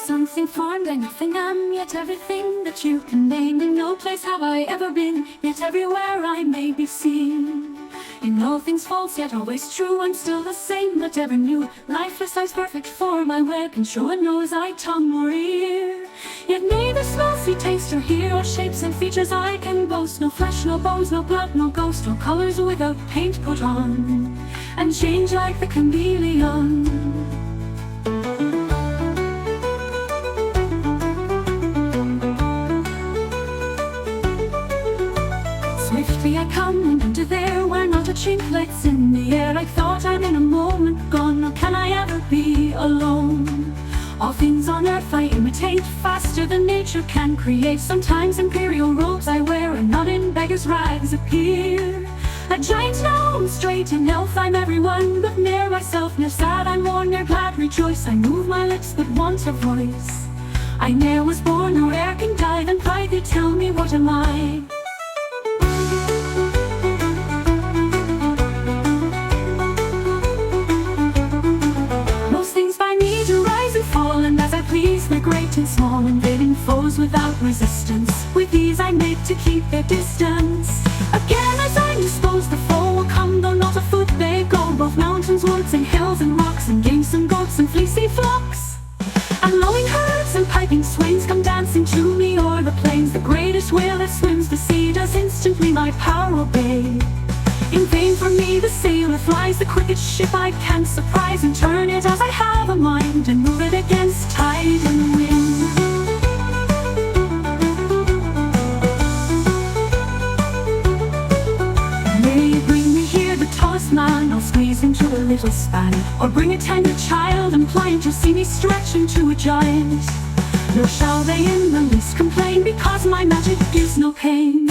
something formed, I nothing am, yet everything that you can name. In no place have I ever been, yet everywhere I may be seen. In all things false, yet always true, I'm still the same, but ever new. Lifeless eyes, perfect form, I wear can show a nose, eye, tongue, or ear. Yet neither smell, see, taste, or hear, or shapes and features I can boast. No flesh, no bones, no blood, no ghost, or colors without paint put on, and change like the chameleon. Swiftly I come and enter there where not a contemplates in the air. I thought I'm in a moment gone, nor can I ever be alone. All things on earth I imitate, faster than nature can create. Sometimes imperial robes I wear, and not in beggar's rags appear. A giant gnome, straight in health, I'm everyone but near myself. Ne'er sad I'm worn, ne'er glad rejoice, I move my lips but want a voice. I ne'er was born, nor e'er can die, then pride they tell me what am I? Please, they're great and small, invading foes without resistance. With ease I make to keep their distance. Again as I dispose, the foe will come, though not afoot they go. Both mountains, woods, and hills, and rocks, and games, and goats, and fleecy flocks. And lowing herds and piping swains come dancing to me o'er the plains. The greatest whale that swims the sea does instantly my power obey. In vain for me the sailor flies, the quickest ship I can surprise, and turn it as I have a mind, and move it against tide and wind. May you bring me here the tallest man, I'll squeeze into a little span. Or bring a tender child and pliant, you'll see me stretch into a giant. Nor shall they in the least complain, because my magic gives no pain.